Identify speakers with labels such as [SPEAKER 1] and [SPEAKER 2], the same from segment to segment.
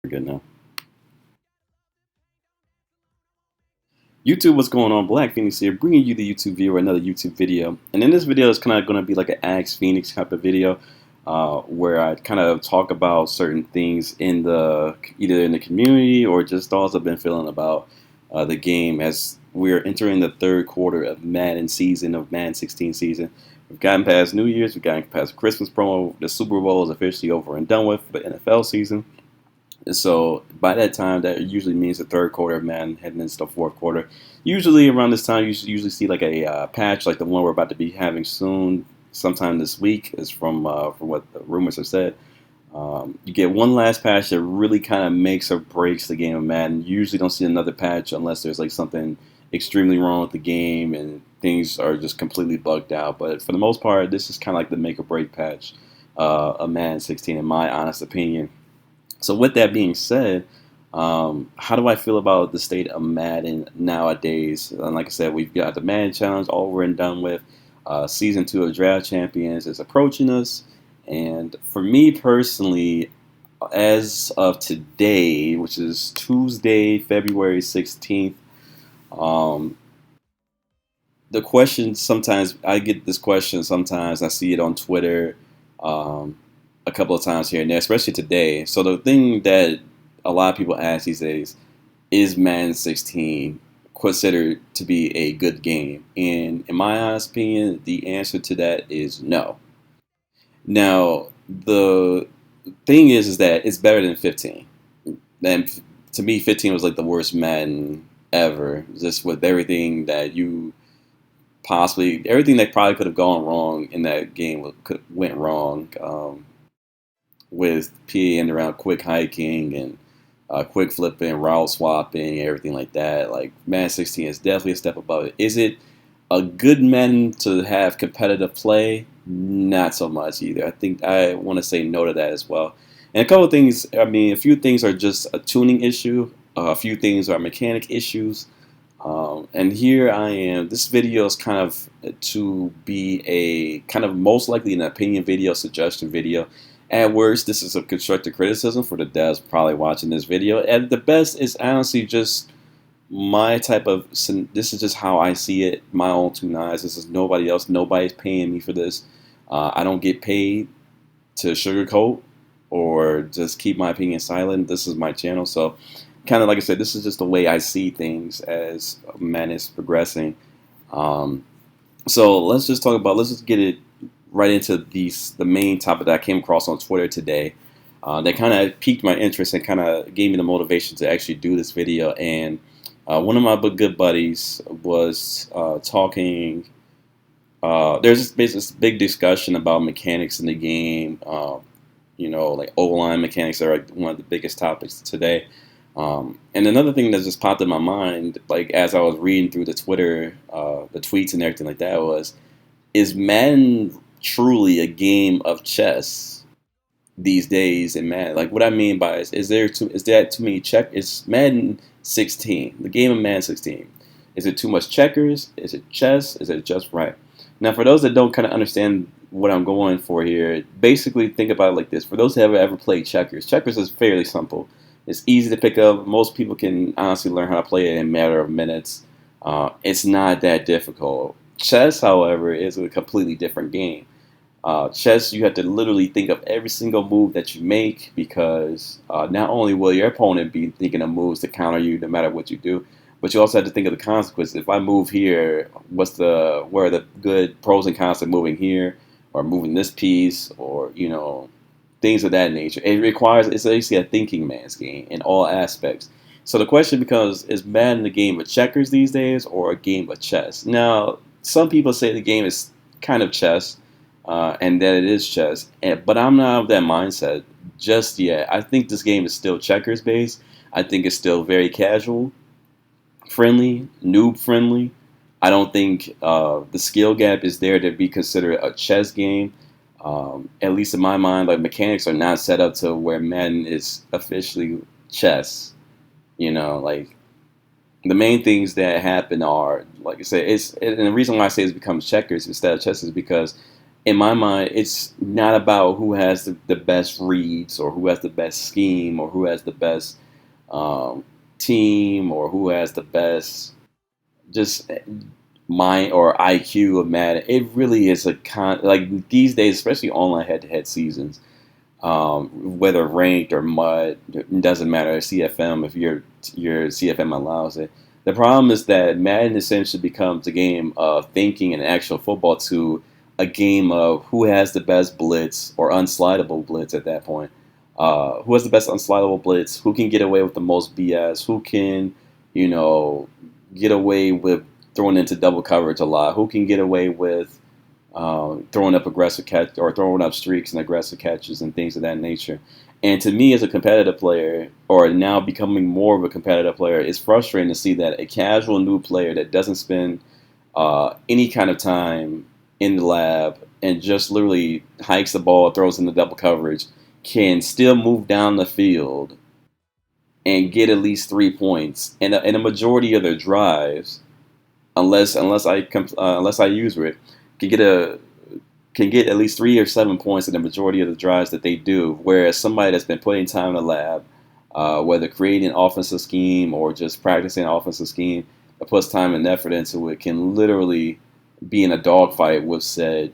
[SPEAKER 1] We're good now. YouTube, what's going on? Black Phoenix here, bringing you the YouTube viewer, another YouTube video. And in this video, it's kind of going to be like an Ask Phoenix type of video, where I kind of talk about certain things in the either in the community or just thoughts I've been feeling about the game as we're entering the third quarter of Madden 16 season. We've gotten past New Year's, we've gotten past Christmas promo. The Super Bowl is officially over and done with for the NFL season. And so by that time, that usually means the third quarter of Madden heading into the fourth quarter. Usually around this time, you usually see like a patch like the one we're about to be having soon, sometime this week, is from what the rumors have said. You get one last patch that really kind of makes or breaks the game of Madden. You usually don't see another patch unless there's like something extremely wrong with the game and things are just completely bugged out. But for the most part, this is kind of like the make or break patch of Madden 16, in my honest opinion. So with that being said, how do I feel about the state of Madden nowadays? And like I said, we've got the Madden Challenge over and done with. Season 2 of Draft Champions is approaching us. And for me personally, as of today, which is Tuesday, February 16th, um, the question sometimes, I get this question sometimes, I see it on Twitter. Um, a couple of times here and there, especially today. So the thing that a lot of people ask these days is Madden 16 considered to be a good game? And in my honest opinion, the answer to that is no. Now, the thing is that it's better than 15. And to me, 15 was like the worst Madden ever, just with everything that probably could have gone wrong in that game went wrong. With PA and around quick hiking and quick flipping, route swapping, everything like that. Like Madden 16 is definitely a step above it. Is it a good Madden to have competitive play? Not so much either. I think I want to say no to that as well. And a couple of things, I mean, a few things are just a tuning issue. A few things are mechanic issues. And here I am. This video is kind of to be a kind of most likely an opinion video, suggestion video. At worst, this is a constructive criticism for the devs probably watching this video. At the best, it's honestly just my type of. This is just how I see it. My own two eyes. This is nobody else. Nobody's paying me for this. I don't get paid to sugarcoat or just keep my opinion silent. This is my channel, so kind of like I said, this is just the way I see things as man is progressing. Um, so let's just get it right into the main topic that I came across on Twitter today. That kind of piqued my interest and kind of gave me the motivation to actually do this video. And one of my good buddies was talking. There's this big discussion about mechanics in the game. Like O-line mechanics are like one of the biggest topics today. And another thing that just popped in my mind, like as I was reading through the Twitter, the tweets and everything like that, is Madden truly a game of chess these days in Madden? Like what I mean by is there too many check? It's Madden 16, the game of Madden 16. Is it too much checkers? Is it chess? Is it just right? Now, for those that don't kind of understand what I'm going for here, basically think about it like this. For those who have ever played checkers is fairly simple. It's easy to pick up. Most people can honestly learn how to play it in a matter of minutes. It's not that difficult. Chess, however, is a completely different game. Chess, you have to literally think of every single move that you make because not only will your opponent be thinking of moves to counter you no matter what you do, but you also have to think of the consequences. If I move here, where are the good pros and cons of moving here or moving this piece or, things of that nature. It's basically a thinking man's game in all aspects. So the question becomes, is Madden a game of checkers these days or a game of chess? Now, some people say the game is kind of chess and that it is chess, but I'm not of that mindset just yet. I think this game is still checkers based. I think it's still very casual, friendly, noob friendly. I don't think the skill gap is there to be considered a chess game. At least in my mind, like mechanics are not set up to where Madden is officially chess. Like the main things that happen are, like I said, and the reason why I say it becomes checkers instead of chess is because in my mind, it's not about who has the best reads or who has the best scheme or who has the best um, team or who has the best just mind or IQ of Madden. It really is like these days, especially online head-to-head seasons, whether ranked or mud, it doesn't matter. CFM, if your CFM allows it. The problem is that Madden essentially becomes a game of thinking and actual football to a game of who has the best blitz or unslidable blitz at that point. Who has the best unslidable blitz? Who can get away with the most BS? Who can, you know, get away with throwing into double coverage a lot? Who can get away with throwing up aggressive catch or throwing up streaks and aggressive catches and things of that nature? And to me, as a competitive player, or now becoming more of a competitive player, it's frustrating to see that a casual new player that doesn't spend any kind of time in the lab and just literally hikes the ball, throws in the double coverage, can still move down the field and get at least 3 points. And a majority of their drives, unless I use it, can get a can get at least 3 or 7 points in the majority of the drives that they do. Whereas somebody that's been putting time in the lab, whether creating an offensive scheme or just practicing an offensive scheme, that puts time and effort into it, can literally be in a dogfight with said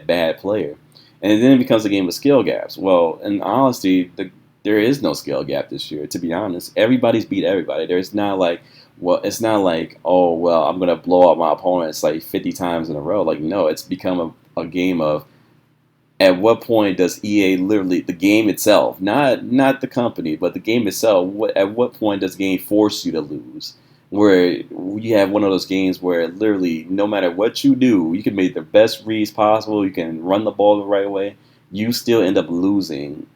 [SPEAKER 1] bad player. And then it becomes a game of skill gaps. Well, in honesty, there is no skill gap this year. To be honest, everybody's beat everybody. There's not like, well, it's not like, oh, well, I'm gonna blow out my opponents like 50 times in a row. Like, no, it's become a game of at what point does EA literally the game itself, not the company, but the game itself. At what point does the game force you to lose? Where you have one of those games where literally no matter what you do, you can make the best reads possible. You can run the ball the right way. You still end up losing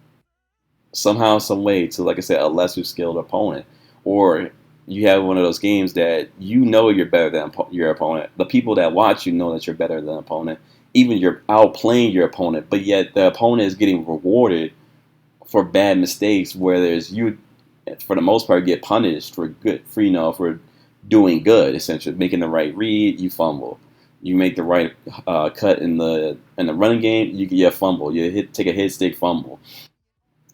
[SPEAKER 1] somehow, some way to, like I said, a lesser skilled opponent. Or you have one of those games that you know you're better than your opponent. The people that watch you know that you're better than the opponent. Even you're outplaying your opponent, but yet the opponent is getting rewarded for bad mistakes, whereas you, for the most part, get punished for for doing good. Essentially, making the right read, you fumble. You make the right cut in the running game, you get a fumble. You take a hit stick fumble.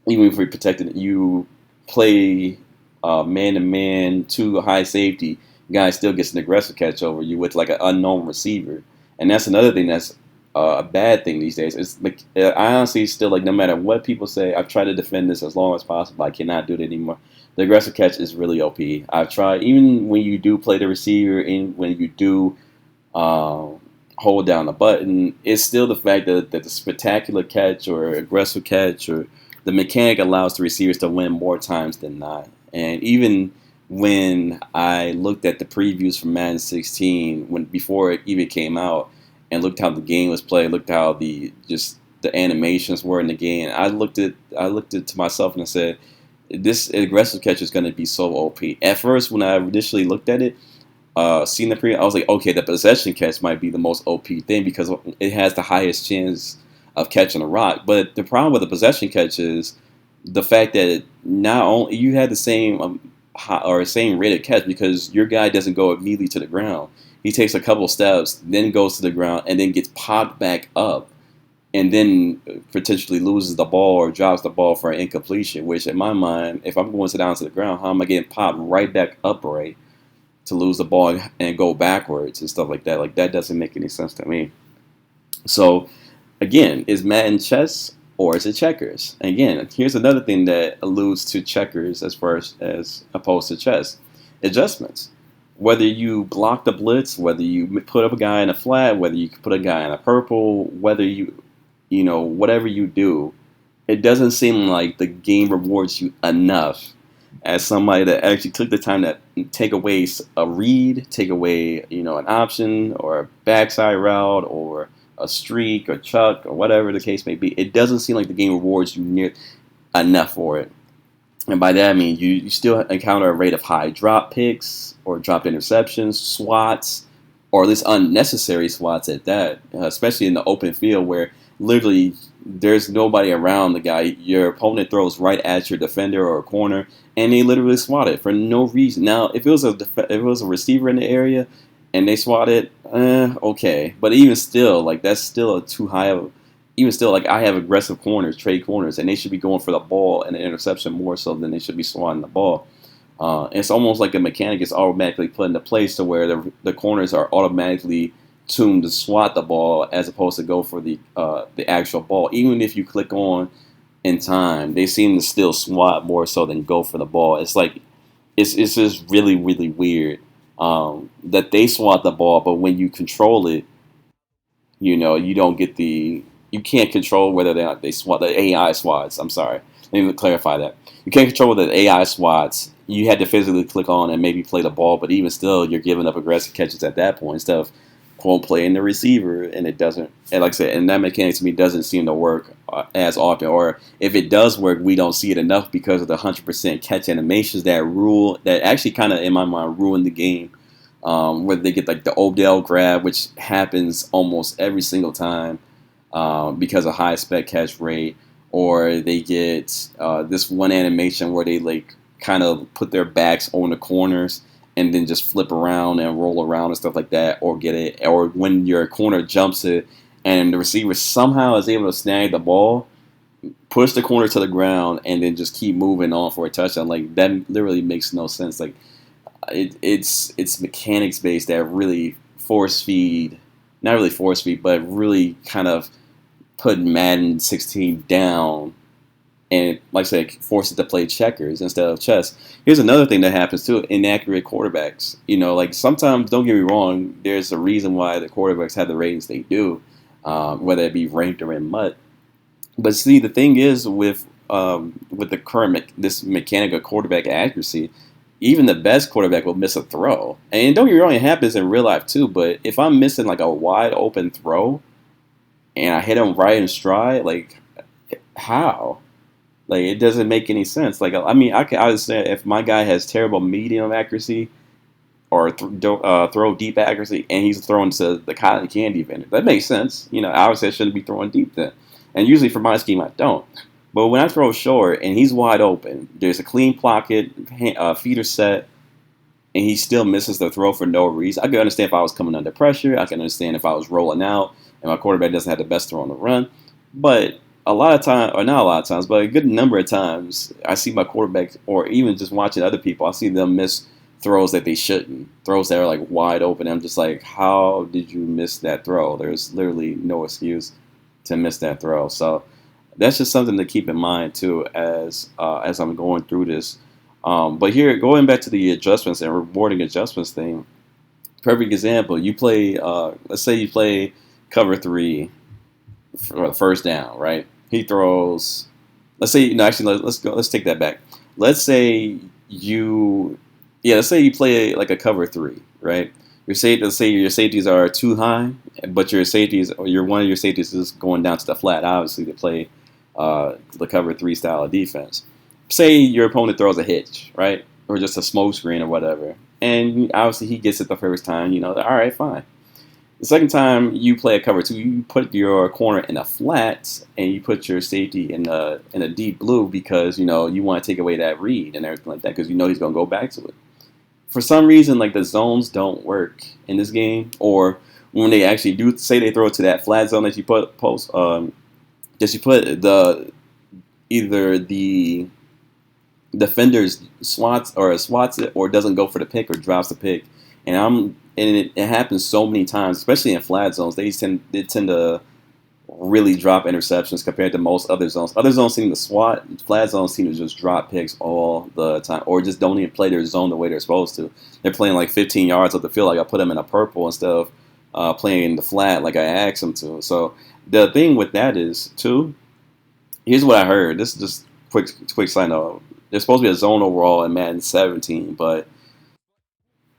[SPEAKER 1] Even if you're protected, you play man to man to a high safety. Guy still gets an aggressive catch over you with like an unknown receiver, and that's another thing that's a bad thing these days. It's like I honestly still like no matter what people say, I've tried to defend this as long as possible. I cannot do it anymore. The aggressive catch is really OP. I've tried even when you do play the receiver and when you do hold down the button, it's still the fact that the spectacular catch or aggressive catch or the mechanic allows the receivers to win more times than not. And even when I looked at the previews for Madden 16 before it even came out, and looked how the game was played, looked how the animations were in the game, I looked at to myself and I said, this aggressive catch is going to be so OP. At first, when I initially looked at it, seeing the preview, I was like, okay, the possession catch might be the most OP thing because it has the highest chance of catching a rock. But the problem with the possession catch is the fact that not only you had the same same rate of catch because your guy doesn't go immediately to the ground. He takes a couple steps, then goes to the ground, and then gets popped back up, and then potentially loses the ball or drops the ball for an incompletion. Which, in my mind, if I'm going down to the ground, how am I getting popped right back upright to lose the ball and go backwards and stuff like that? Like that doesn't make any sense to me. So, again, is Madden chess or is it checkers? And again, here's another thing that alludes to checkers as opposed to chess: adjustments. Whether you block the blitz, whether you put up a guy in a flat, whether you put a guy in a purple, whether whatever you do, it doesn't seem like the game rewards you enough as somebody that actually took the time to take away a read, take away, an option or a backside route or a streak or chuck or whatever the case may be. It doesn't seem like the game rewards you near enough for it. And by that I mean you still encounter a rate of high drop picks or dropped interceptions, swats, or at least unnecessary swats at that, especially in the open field where literally there's nobody around the guy. Your opponent throws right at your defender or a corner, and they literally swat it for no reason. Now, if it was a receiver in the area and they swat it, Okay, but even still, like that's still a too high of. Even still, like I have aggressive corners, trade corners, and they should be going for the ball and the interception more so than they should be swatting the ball. It's almost like a mechanic is automatically put into place to where the corners are automatically tuned to swat the ball as opposed to go for the actual ball. Even if you click on in time, they seem to still swat more so than go for the ball. It's like it's just really really weird that they swat the ball, but when you control it, you don't get you can't control whether they swat the AI swats. I'm sorry, let me clarify that. You can't control whether the AI swats. You had to physically click on and maybe play the ball, but even still, you're giving up aggressive catches at that point instead of quote playing the receiver, and it doesn't. And like I said, and that mechanic to me doesn't seem to work as often, or if it does work, we don't see it enough because of the 100% catch animations that actually kind of in my mind ruin the game. Where they get like the Odell grab, which happens almost every single time because of high spec catch rate, or they get this one animation where they like kind of put their backs on the corners and then just flip around and roll around and stuff like that, or get it, or when your corner jumps it and the receiver somehow is able to snag the ball, push the corner to the ground, and then just keep moving on for a touchdown. Like that literally makes no sense. Like it's mechanics based that really force feed, not really force feed, but really kind of put Madden 16 down and, like I said, force it to play checkers instead of chess. Here's another thing that happens too: inaccurate quarterbacks. Like sometimes, don't get me wrong, there's a reason why the quarterbacks have the ratings they do, whether it be ranked or in MUT. But see, the thing is with the current this mechanic of quarterback accuracy, even the best quarterback will miss a throw. And don't get me wrong, it happens in real life too. But if I'm missing like a wide open throw and I hit him right in stride, like how? Like it doesn't make any sense. Like I mean, I can understand if my guy has terrible medium accuracy or throw deep accuracy, and he's throwing to the cotton candy vendor. That makes sense. Obviously I shouldn't be throwing deep then. And usually for my scheme, I don't. But when I throw short and he's wide open, there's a clean pocket, feet are set, and he still misses the throw for no reason. I can understand if I was coming under pressure. I can understand if I was rolling out and my quarterback doesn't have the best throw on the run. But a lot of times, or not a lot of times, but a good number of times, I see my quarterback, or even just watching other people, I see them miss throws that they shouldn't. Throws that are like wide open. I'm just like, how did you miss that throw? There's literally no excuse to miss that throw. So that's just something to keep in mind too as I'm going through this. But here, going back to the adjustments and rewarding adjustments thing, perfect example. You play, let's say you play cover 3 for the first down, right? He throws. Let's say no, actually, let's go. Let's take that back. Let's say let's say you play like a cover 3, right? Let's say your safeties are too high, but one of your safeties is going down to the flat, obviously, to play the cover 3 style of defense. Say your opponent throws a hitch, right? Or just a smoke screen or whatever. And obviously he gets it the first time, all right, fine. The second time you play a cover 2, you put your corner in a flat and you put your safety in a deep blue because, you want to take away that read and everything like that because he's going to go back to it. For some reason, like the zones don't work in this game, or when they actually do, say they throw it to that flat zone that you put either the defenders swats it or doesn't go for the pick or drops the pick, and it happens so many times, especially in flat zones. They tend to really drop interceptions compared to most other zones. Other zones seem to swat. Flat zones seem to just drop picks all the time, or just don't even play their zone the way they're supposed to. They're playing like 15 yards up the field. Like I put them in a purple instead of playing in the flat like I asked them to. So the thing with that is too. Here's what I heard. This is just quick side note. There's supposed to be a zone overall in Madden 17, but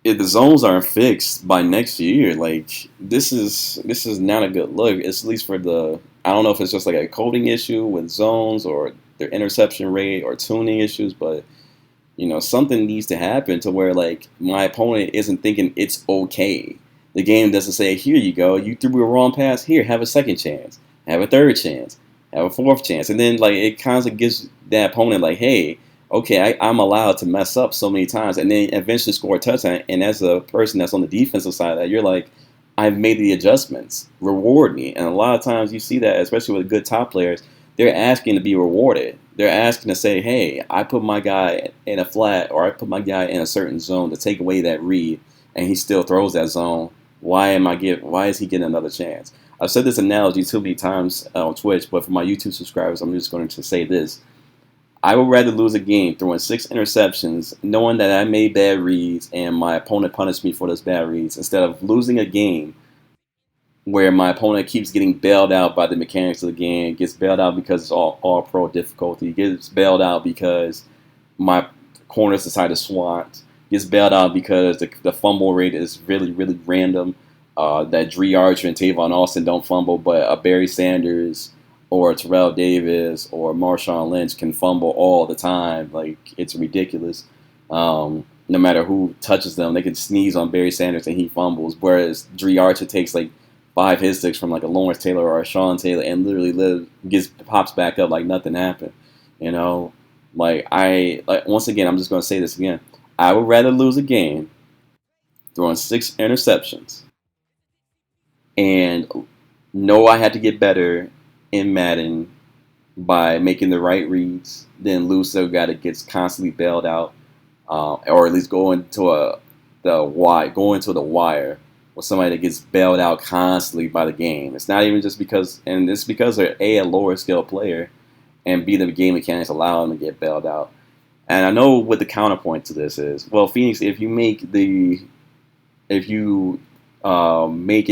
[SPEAKER 1] if the zones aren't fixed by next year, like this is not a good look. It's at least for I don't know if it's just like a coding issue with zones or their interception rate or tuning issues, but something needs to happen to where like my opponent isn't thinking it's okay. The game doesn't say, here you go, you threw a wrong pass, here, have a second chance, have a third chance, have a fourth chance, and then like it kind of gives that opponent like, hey, okay, I'm allowed to mess up so many times and then eventually score a touchdown. And as a person that's on the defensive side of that, you're like, I've made the adjustments. Reward me. And a lot of times you see that, especially with good top players, they're asking to be rewarded. They're asking to say, hey, I put my guy in a flat or I put my guy in a certain zone to take away that read and he still throws that zone. Why is he getting another chance? I've said this analogy too many times on Twitch, but for my YouTube subscribers, I'm just going to say this. I would rather lose a game throwing 6 interceptions, knowing that I made bad reads and my opponent punished me for those bad reads, instead of losing a game where my opponent keeps getting bailed out by the mechanics of the game, gets bailed out because it's all pro difficulty, gets bailed out because my corners decide to swat, gets bailed out because the fumble rate is really, really random. That Dree Archer and Tavon Austin don't fumble, but a Barry Sanders or Terrell Davis or Marshawn Lynch can fumble all the time. Like, it's ridiculous. No matter who touches them, they can sneeze on Barry Sanders and he fumbles. Whereas Dree Archer takes like 5 hit sticks from like a Lawrence Taylor or a Sean Taylor and literally pops back up like nothing happened. You know, once again, I'm just going to say this again. I would rather lose a game throwing 6 interceptions and know I had to get better in Madden by making the right reads than lose to a guy that gets constantly bailed out, or at least go into the wire with somebody that gets bailed out constantly by the game. It's not even just because, and it's because they're a lower skill player, and B, the game mechanics allow them to get bailed out. And I know what the counterpoint to this is. Well, Phoenix, if you make it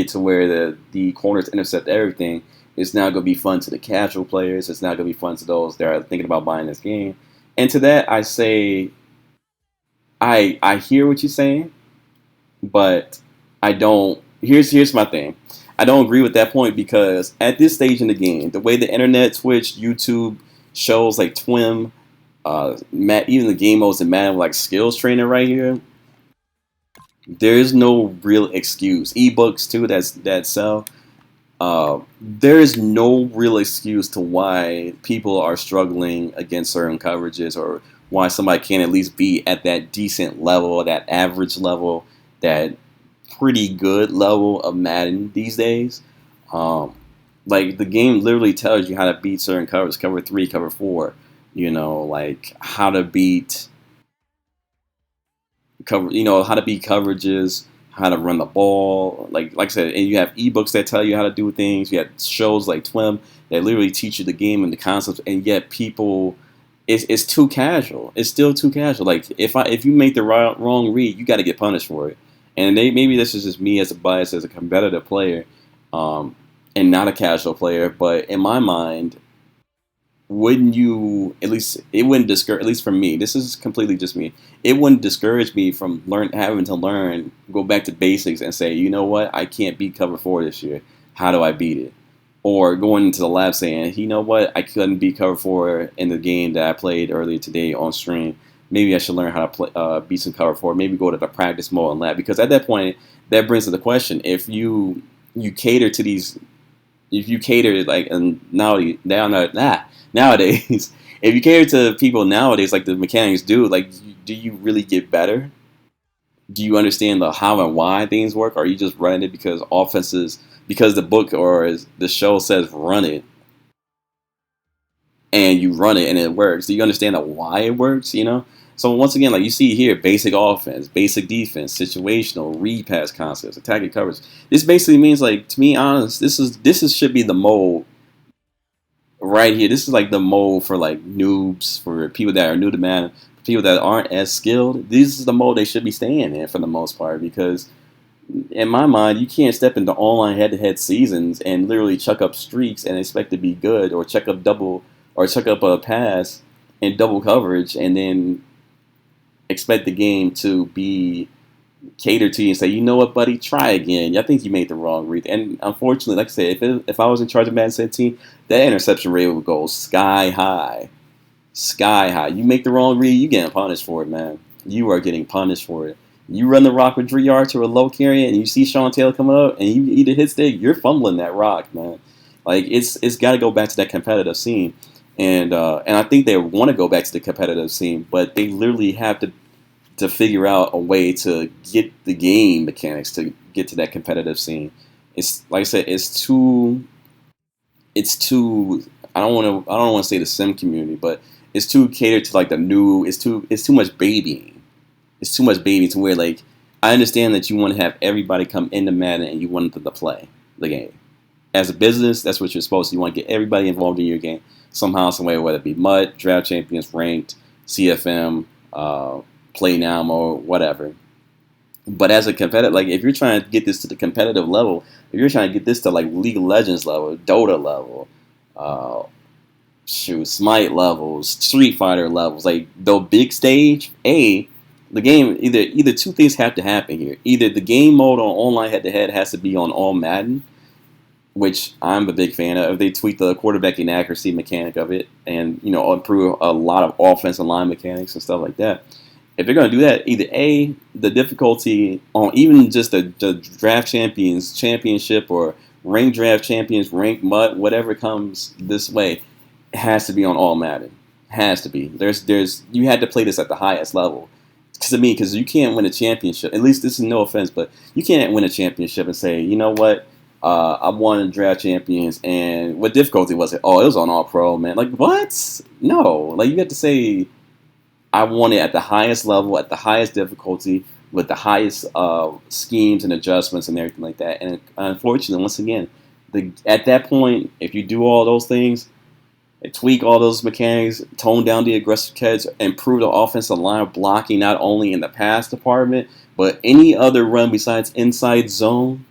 [SPEAKER 1] to where the corners intercept everything, it's now going to be fun to the casual players. It's not going to be fun to those that are thinking about buying this game. And to that, I say, I hear what you're saying, but I don't. Here's my thing. I don't agree with that point because at this stage in the game, the way the internet, Twitch, YouTube shows like Twim, even the game modes in Madden, like skills training right here, there's no real excuse. Ebooks too that sell. There is no real excuse to why people are struggling against certain coverages, or why somebody can't at least be at that decent level, that average level, that pretty good level of Madden these days. Like, the game literally tells you how to beat certain covers, cover 3, cover 4. You know, like how to beat how to beat coverages, how to run the ball. Like I said, and you have ebooks that tell you how to do things. You have shows like Twim that literally teach you the game and the concepts, and yet people, it's too casual. It's still too casual. Like, if you make the wrong read, you got to get punished for it. And maybe this is just me as a bias as a competitive player, and not a casual player. But in my mind, wouldn't you, at least it wouldn't discourage, at least for me, this is completely just me, it wouldn't discourage me from having to learn, go back to basics and say, you know what, I can't beat cover 4 this year. How do I beat it? Or going into the lab saying, you know what, I couldn't beat cover 4 in the game that I played earlier today on stream. Maybe I should learn how to beat some cover 4. Maybe go to the practice mode and lab. Because at that point, that brings to the question, if you cater to these, if you cater, like, and nowadays, if you cater to people nowadays like the mechanics do, like, do you really get better? Do you understand the how and why things work? Or are you just running it because because the book or the show says run it, and you run it and it works? Do you understand the why it works, you know? So once again, like you see here, basic offense, basic defense, situational, read pass concepts, attacking coverage. This basically means, like, to be honest, this should be the mode right here. This is like the mode for like noobs, for people that are new to Madden, people that aren't as skilled. This is the mode they should be staying in for the most part, because in my mind, you can't step into online head-to-head seasons and literally chuck up streaks and expect to be good, or chuck up a pass in double coverage and then expect the game to be catered to you and say, you know what, buddy, try again. I think you made the wrong read. And unfortunately, like I said, if I was in charge of Madden 17, that interception rate would go sky high. Sky high. You make the wrong read, you getting punished for it, man. You are getting punished for it. You run the rock with Dree Archer or a low carry, and you see Sean Taylor coming up, and you eat a hit stick, you're fumbling that rock, man. Like, it's got to go back to that competitive scene. And I think they want to go back to the competitive scene, but they literally have to to figure out a way to get the game mechanics to get to that competitive scene. It's like I said, it's too. I don't want to say the sim community, but it's too catered to like the new. It's too much babying. It's too much babying to where like I understand that you want to have everybody come into Madden and you want them to play the game. As a business, that's what you're supposed to. You want to get everybody involved in your game somehow, some way, whether it be MUT, Draft Champions, Ranked, CFM, Play Now mode, whatever. But as a competitive, like if you're trying to get this to the competitive level, if you're trying to get this to like League of Legends level, Dota level, uh, Smite levels, Street Fighter levels, like the big stage, the game either two things have to happen here. Either the game mode on online head to head has to be on all Madden, which I'm a big fan of. They tweak the quarterbacking accuracy mechanic of it, and improve a lot of offensive line mechanics and stuff like that. If they're going to do that, either the difficulty on even just the draft champions championship or ranked draft champions, ranked MUT, whatever comes this way, has to be on all Madden. Has to be. There's you had to play this at the highest level. Because you can't win a championship. At least this is no offense, but you can't win a championship and say, you know what, I won draft champions, and what difficulty was it? Oh, it was on all pro, man. Like what? No, like you have to say, I won it at the highest level, at the highest difficulty, with the highest schemes and adjustments and everything like that. And unfortunately, once again, at that point, if you do all those things, tweak all those mechanics, tone down the aggressive catch, improve the offensive line blocking not only in the pass department, but any other run besides inside zone.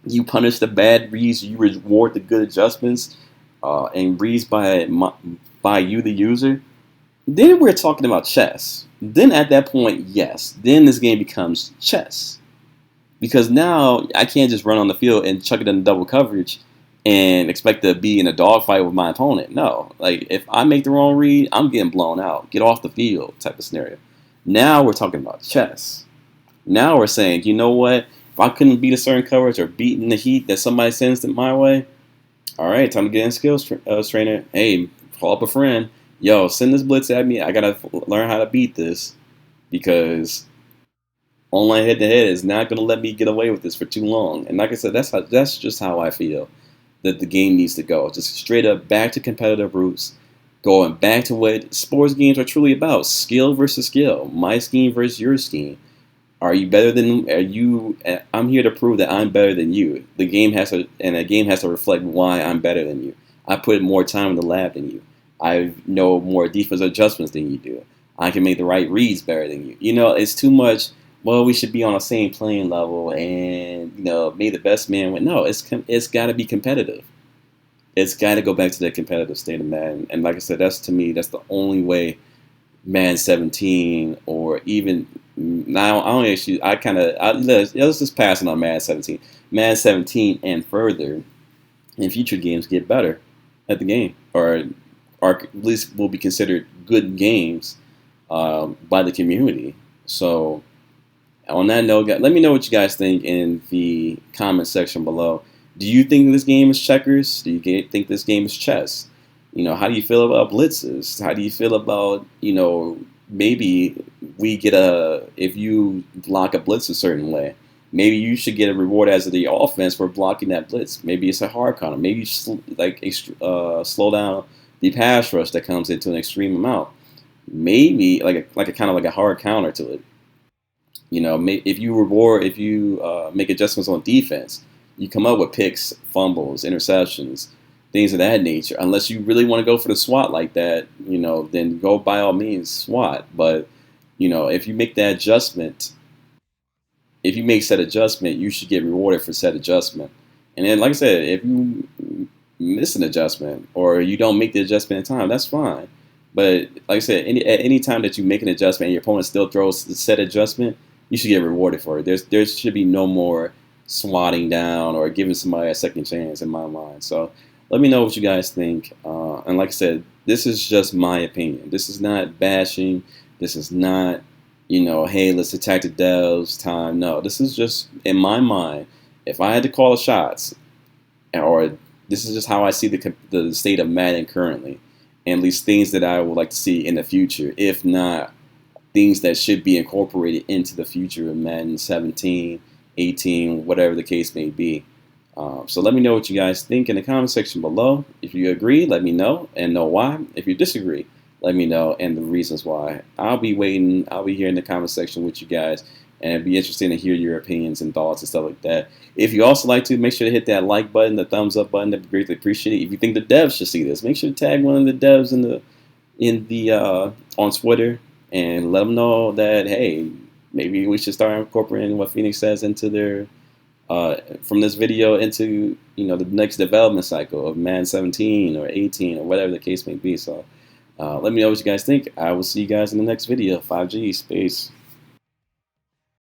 [SPEAKER 1] You punish the bad reads, you reward the good adjustments, and reads by you, the user. Then we're talking about chess. Then at that point, yes, then this game becomes chess. Because now I can't just run on the field and chuck it in double coverage and expect to be in a dogfight with my opponent. No, like if I make the wrong read, I'm getting blown out. Get off the field type of scenario. Now we're talking about chess. Now we're saying, you know what? If I couldn't beat a certain coverage or beating the heat that somebody sends it my way, all right, time to get in skills trainer. Hey, call up a friend. Yo, send this blitz at me. I gotta learn how to beat this because online head to head is not gonna let me get away with this for too long. And like I said, that's just how I feel that the game needs to go. Just straight up back to competitive roots, going back to what sports games are truly about: skill versus skill, my scheme versus your scheme. Are you better than? Are you? I'm here to prove that I'm better than you. The game has to reflect why I'm better than you. I put more time in the lab than you. I know more defense adjustments than you do. I can make the right reads better than you. It's too much. Well, we should be on the same playing level, and may the best man win. No, it's got to be competitive. It's got to go back to that competitive state of Madden. And like I said, that's the only way Madden 17 or even now. Let's just pass it on Madden 17. Madden 17 and further in future games get better at the game, or at least will be considered good games by the community. So on that note, let me know what you guys think in the comment section below. Do you think this game is checkers? Do you think this game is chess? How do you feel about blitzes? How do you feel about, maybe if you block a blitz a certain way, maybe you should get a reward as the offense for blocking that blitz. Maybe it's a hard counter. Maybe you slow down the pass rush that comes into an extreme amount. Maybe like a kind of like a hard counter to it. If you make adjustments on defense, you come up with picks, fumbles, interceptions, things of that nature. Unless you really want to go for the SWAT like that, then go by all means SWAT. But if you make that adjustment, if you make said adjustment, you should get rewarded for said adjustment. And then, like I said, if you miss an adjustment or you don't make the adjustment in time, that's fine. But like I said, at any time that you make an adjustment and your opponent still throws the said adjustment, you should get rewarded for it. There should be no more swatting down or giving somebody a second chance in my mind. So let me know what you guys think. And like I said, this is just my opinion. This is not bashing. This is not, hey, let's attack the devs time. No, this is just in my mind. If I had to call the shots, or this is just how I see the state of Madden currently, and at least things that I would like to see in the future, if not things that should be incorporated into the future of Madden 17, 18, whatever the case may be. So let me know what you guys think in the comment section below. If you agree, let me know and know why. If you disagree, let me know and the reasons why. I'll be waiting. I'll be here in the comment section with you guys, and it'd be interesting to hear your opinions and thoughts and stuff like that. If you also like to, make sure to hit that like button, the thumbs up button. That'd be greatly appreciated. If you think the devs should see this, make sure to tag one of the devs in the on Twitter and let them know that, hey, maybe we should start incorporating what Phoenix says into their from this video into the next development cycle of Madden 17 or 18 or whatever the case may be. So let me know what you guys think. I will see you guys in the next video. 5G space.